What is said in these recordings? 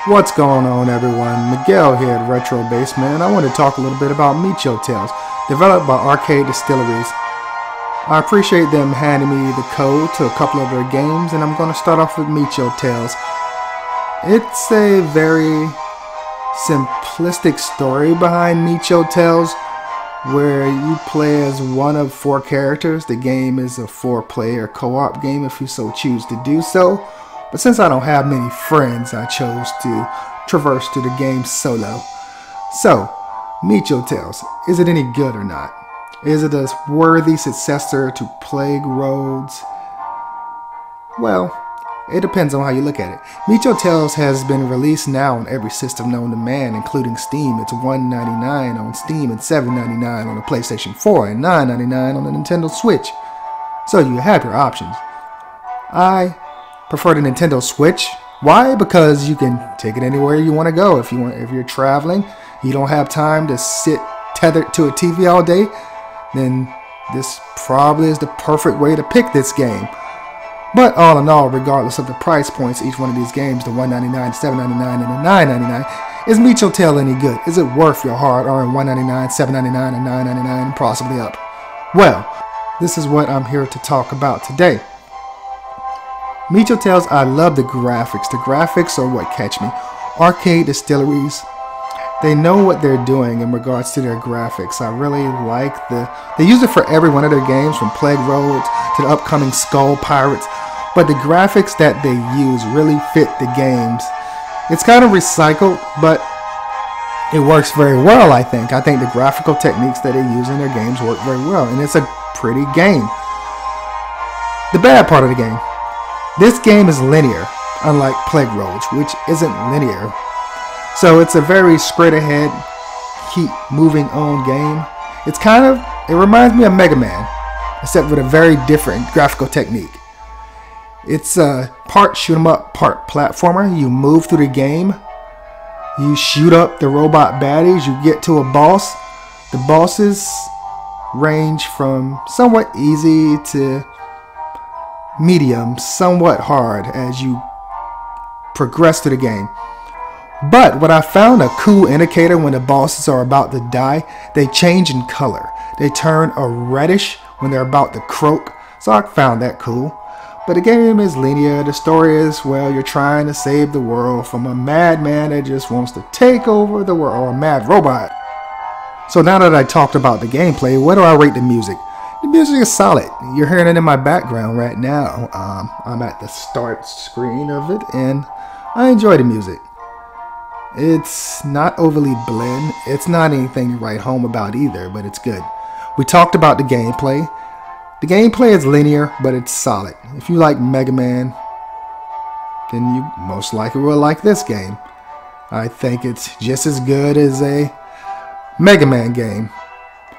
What's going on, everyone? Miguel here at Retro Basement, and I want to talk a little bit about Mecho Tales, developed by Arcade Distilleries. I appreciate them handing me the code to a couple of their games, and I'm going to start off with Mecho Tales. It's a very simplistic story behind Mecho Tales, where you play as one of 4 characters. The game is a 4-player co-op game if you so choose to do so. But since I don't have many friends, I chose to traverse through the game solo. So, Mecho Tales, is it any good or not? Is it a worthy successor to Plague Roads? Well, it depends on how you look at it. Mecho Tales has been released now on every system known to man, including Steam. It's $1.99 on Steam and $7.99 on the PlayStation 4 and $9.99 on the Nintendo Switch. So you have your options. I prefer the Nintendo Switch. Why? Because you can take it anywhere you want to go. If you're traveling, you don't have time to sit tethered to a TV all day, then this probably is the perfect way to pick this game. But all in all, regardless of the price points, each one of these games, the $1.99, $7.99, and the $9.99, is Mecho Tale any good? Is it worth your hard-earned $1.99, $7.99, and $9.99, and possibly up? Well, this is what I'm here to talk about today. Mecho Tales, I love the graphics. The graphics are what catch me. Arcade Distilleries, they know what they're doing in regards to their graphics. I really like they use it for every one of their games, from Plague Roads to the upcoming Skull Pirates. But the graphics that they use really fit the games. It's kind of recycled, but it works very well, I think. I think the graphical techniques that they use in their games work very well, and it's a pretty game. The bad part of the game. This game is linear, unlike Plague Roads, which isn't linear. So it's a very straight ahead, keep moving on game. It reminds me of Mega Man, except with a very different graphical technique. It's part shoot 'em up, part platformer. You move through the game, you shoot up the robot baddies, you get to a boss. The bosses range from somewhat easy to medium, somewhat hard as you progress through the game. But what I found a cool indicator when the bosses are about to die, they change in color. They turn a reddish when they're about to croak, so I found that cool. But the game is linear. The story is, well, you're trying to save the world from a madman that just wants to take over the world, or a mad robot. So now that I talked about the gameplay, what do I rate the music? The music is solid. You're hearing it in my background right now. I'm at the start screen of it, and I enjoy the music. It's not overly bland. It's not anything to write home about either, but it's good. We talked about the gameplay. The gameplay is linear, but it's solid. If you like Mega Man, then you most likely will like this game. I think it's just as good as a Mega Man game,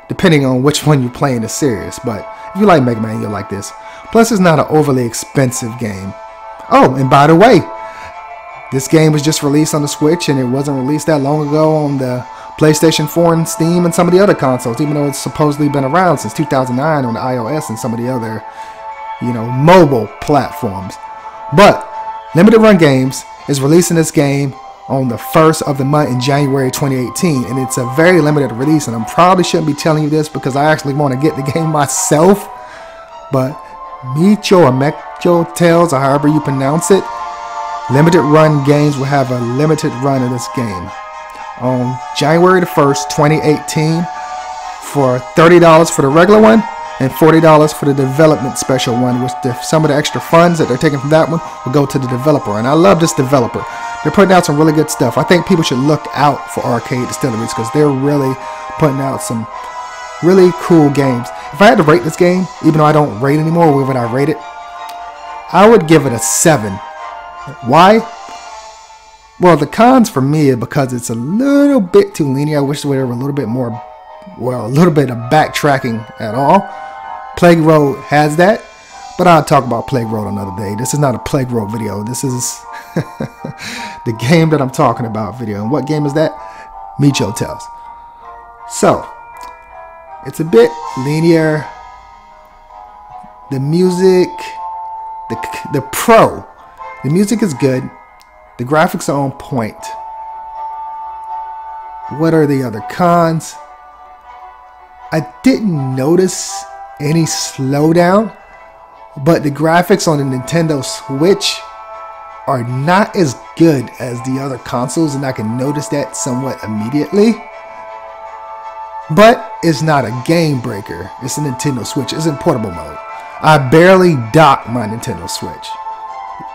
depending on which one you play in the series. But if you like Mega Man, you'll like this. Plus, it's not an overly expensive game. Oh, and by the way, this game was just released on the Switch, and it wasn't released that long ago on the PlayStation 4 and Steam and some of the other consoles, even though it's supposedly been around since 2009 on the iOS and some of the other, mobile platforms. But Limited Run Games is releasing this game on the 1st of the month in January 2018, and it's a very limited release, and I probably shouldn't be telling you this because I actually want to get the game myself. But Mecho or Mecho Tales, or however you pronounce it, Limited Run Games will have a limited run of this game on January the 1st, 2018 for $30 for the regular one and $40 for the development special one, which some of the extra funds that they're taking from that one will go to the developer. And I love this developer. They're putting out some really good stuff. I think people should look out for Arcade Distilleries because they're really putting out some really cool games. If I had to rate this game, even though I don't rate anymore, where would I rate it? I would give it a 7. Why? Well, the cons for me is because it's a little bit too linear. I wish there were a little bit more, a little bit of backtracking at all. Plague Road has that, but I'll talk about Plague Road another day. This is not a Plague Road video. This is the game that I'm talking about video. And what game is that? Mecho Tales. So, it's a bit linear. The music the pro. The music is good. The graphics are on point. What are the other cons? I didn't notice any slowdown, but the graphics on the Nintendo Switch are not as good as the other consoles, and I can notice that somewhat immediately. But it's not a game breaker. It's a Nintendo Switch. It's in portable mode. I barely dock my Nintendo Switch.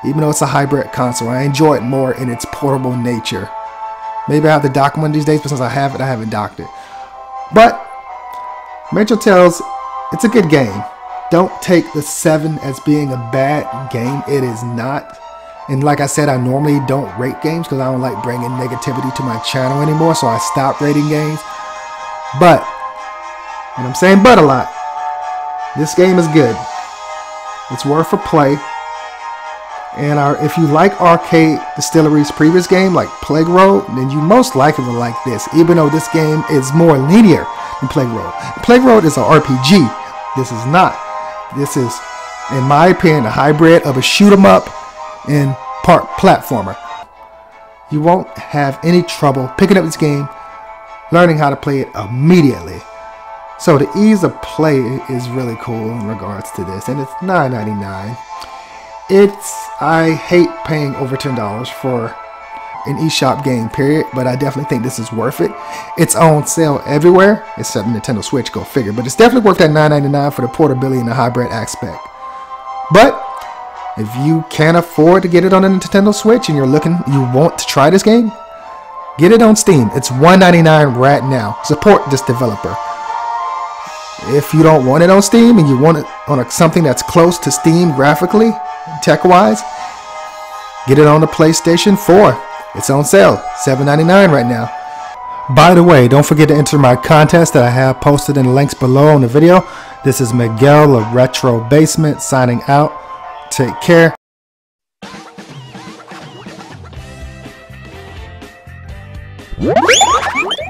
Even though it's a hybrid console, I enjoy it more in its portable nature. Maybe I have to dock one of these days, but since I haven't docked it. But Mecho Tales, it's a good game. Don't take the 7 as being a bad game. It is not. And like I said, I normally don't rate games because I don't like bringing negativity to my channel anymore, so I stopped rating games. But, and I'm saying but a lot, this game is good. It's worth a play. And if you like Arcade Distillery's previous game, like Plague Road, then you most likely will like this, even though this game is more linear than Plague Road. Plague Road is an RPG. This is not. This is, in my opinion, a hybrid of a shoot 'em up and part platformer. You won't have any trouble picking up this game, learning how to play it immediately. So the ease of play is really cool in regards to this, and it's $9.99. I hate paying over $10 for an eShop game, period, but I definitely think this is worth it. It's on sale everywhere except Nintendo Switch, go figure, but it's definitely worth that $9.99 for the portability and the hybrid aspect. But if you can't afford to get it on a Nintendo Switch and you want to try this game, get it on Steam. It's $1.99 right now. Support this developer. If you don't want it on Steam and you want it on something that's close to Steam graphically, tech-wise, get it on the PlayStation 4. It's on sale, $7.99 right now. By the way, don't forget to enter my contest that I have posted in the links below on the video. This is Miguel of Retro Basement signing out. Take care. What?